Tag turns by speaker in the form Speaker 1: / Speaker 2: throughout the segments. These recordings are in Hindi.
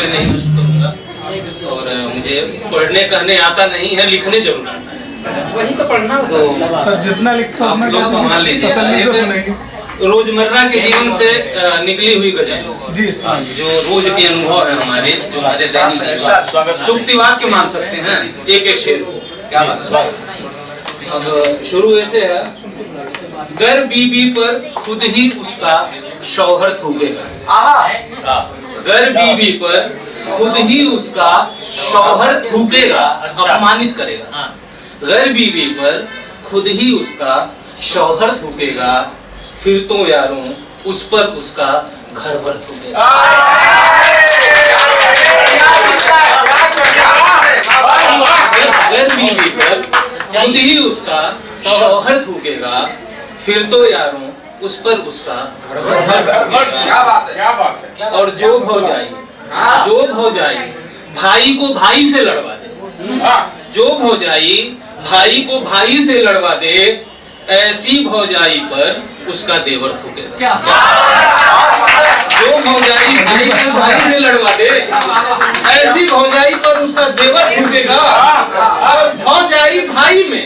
Speaker 1: मैं नहीं नष्ट करूंगा। और मुझे पढ़ने कहने आता नहीं है, लिखने जरूर आता है।
Speaker 2: वही तो पढ़ना
Speaker 1: तो
Speaker 3: जितना लिखा
Speaker 1: आप लोग संभाल लीजिए। रोजमर्रा के जीवन से निकली हुई गजल
Speaker 3: जी,
Speaker 1: जो रोज के अनुभव है हमारे, जो हमारे दैनिक सूक्ति वाक्य मान सकते हैं एक एक शेर को। अब शुरू ऐसे है, घर बीबी पर खुद ही उसका शौहर थूकेगा। घर बीबी पर खुद ही उसका शौहर थूकेगा, अपमानित करेगा। घर बीबी पर खुद ही उसका शौहर थूकेगा, फिर तो यारों उस पर उसका घर भर थूकेगा। घर बीबी पर खुद ही उसका शौहर थूकेगा, फिर तो यारों उस पर उसका घर भर
Speaker 4: क्या बात है।
Speaker 1: और जो भौजाई भाई को भाई से लड़वा दे, जो भौजाई भाई को भाई से लड़वा दे, ऐसी भौजाई पर उसका देवर थूकेगा। जो भौजाई भाई को भाई से लड़वा दे, ऐसी भौजाई पर उसका देवर थूकेगा। और भौजाई भाई में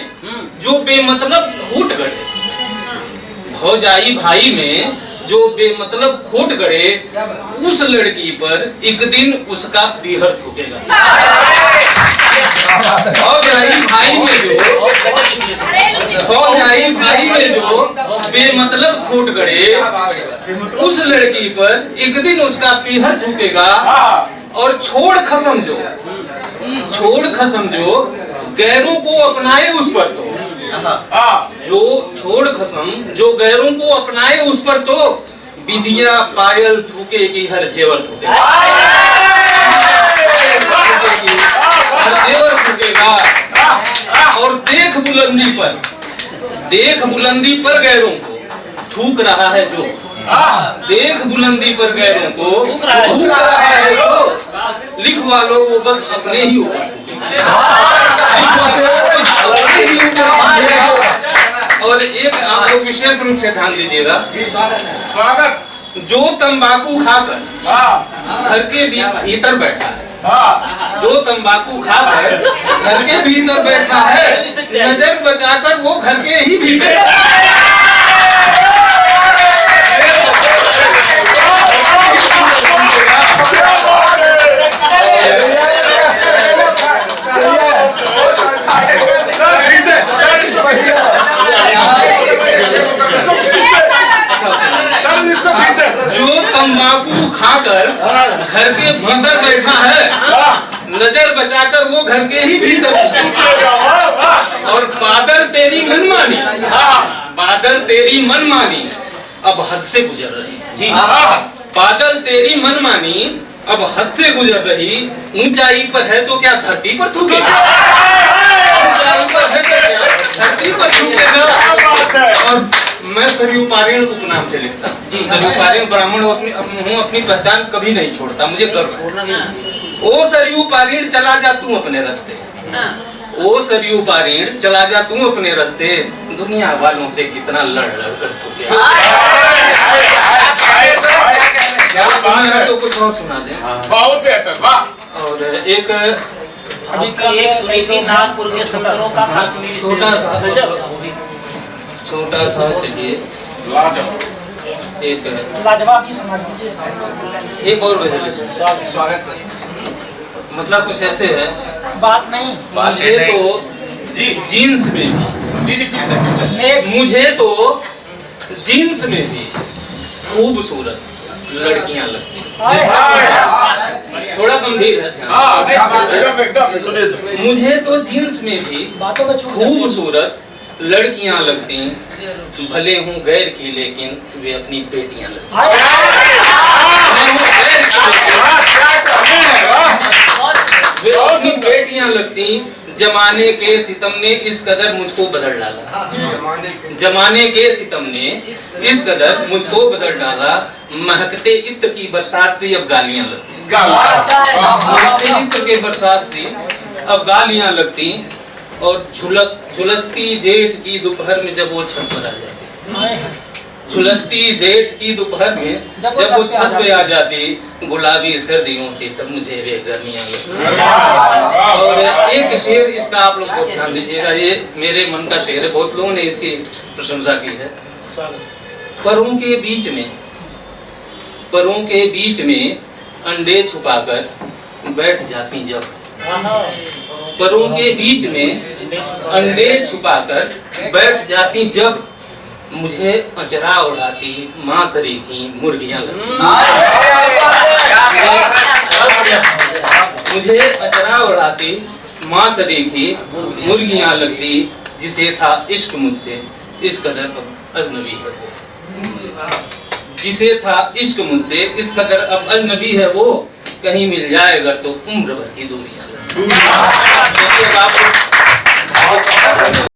Speaker 1: जो बेमतलब खोट गड़े, भौजाई भाई में जो बेमतलब खोट गड़े, उस लड़की पर एक दिन उसका पीहर थूकेगा। भौजाई भाई में जो बेमतलब खोट गड़े, उस लड़की पर एक दिन उसका पीहर थूकेगा। और छोड़ खसम जो गैरों को अपनाए उस पर तो, जो छोड़ खसम जो गैरों को अपनाए उस पर तो, बिंदिया पायल थूकेगी, हर जेवर थूकेगा। जेवर थूकेगा। और देख बुलंदी पर गैरों को थूक रहा है जो, देख बुलंदी पर गैरों को थूक रहा है जो, लिखवा लो वो बस अपने ही ऊपर थूकेगा। और एक आप लोग विशेष रूप से ध्यान दीजिएगा,
Speaker 4: स्वागत।
Speaker 1: जो तंबाकू खाकर घर के भीतर बैठा है, जो तंबाकू खाकर घर के भीतर बैठा है, नजर बचाकर वो घर के ही भीतर जो तंबाकू खाकर घर के भीतर बैठा है, नजर बचाकर वो घर के ही भीतर। और बादल तेरी मनमानी अब हद से गुजर रही। बादल तेरी मनमानी अब हद से गुजर रही, ऊंचाई पर है तो क्या धरती पर थूकेगा। ऊंचाई पर है तो क्या धरती पर थूकेगा। और मैं सरयू पारीण उपनाम से लिखता हूँ। सरयू पारीण ब्राह्मण हूँ, अपनी पहचान कभी नहीं छोड़ता, मुझे गर्व है। ओ सरयू पारीण चला जा तू अपने रास्ते, ओ सरयू पारीण चला जा तू अपने रास्ते, दुनिया वालों से कितना लड़ कर थूके। तो कुछ और सुना दे।
Speaker 4: बहुत बेहतर, वाह।
Speaker 1: और एक
Speaker 2: अभी एक सुनी थी नागपुर के सत्तरों का कश्मीरी
Speaker 1: छोटा सा चलिए, एक
Speaker 2: लाजवाब ही सुना दीजिए।
Speaker 1: एक और गजल है।
Speaker 4: स्वागत सर।
Speaker 1: मतलब कुछ ऐसे है,
Speaker 2: बात नहीं,
Speaker 1: मुझे तो जीन्स में भी,
Speaker 4: फिर से
Speaker 1: मुझे तो जीन्स में भी खूबसूरत लड़कियां लगती हैं। थोड़ा गंभीर है। मुझे तो जीन्स में भी खूबसूरत लड़कियां लगती, भले हूँ गैर की लेकिन वे अपनी बेटियां लगती। वे अपनी बेटियां लगती। जमाने के सितम ने इस कदर मुझको बदल डाला, जमाने के सितम ने इस कदर मुझको बदल डाला, महकते इत्र की बरसात से अब गालियां लगती, महकते इत्र के बरसात से अब गालियां लगती। और झुलसती जेठ की दोपहर में जब वो छत पर आ जाती, झुलसती जेठ की दोपहर में जब वो छत पे आ जाती गुलाबी सर्दियों से, तब मुझे वे गर्मियाँ लगती। और एक शेर इसका आप लोग सब ध्यान दीजिएगा, ये मेरे मन का शेर है, बहुत लोगों ने इसकी प्रशंसा की है। परों के बीच में अंडे छुपाकर बैठ जाती जब, परों के बीच में अंडे छुपाकर बैठ जाती जब, मुझे अचरा उड़ाती माँ सरीखी मुर्गियाँ लगती। मुझे अचरा उड़ाती माँ सरीखी मुर्गियाँ लगती, जिसे था इश्क मुझसे इस कदर अब अजनबी है वो, जिसे था इश्क मुझसे इस कदर अब अजनबी है वो, कहीं मिल जाए अगर तो उम्र भर की दूरियां।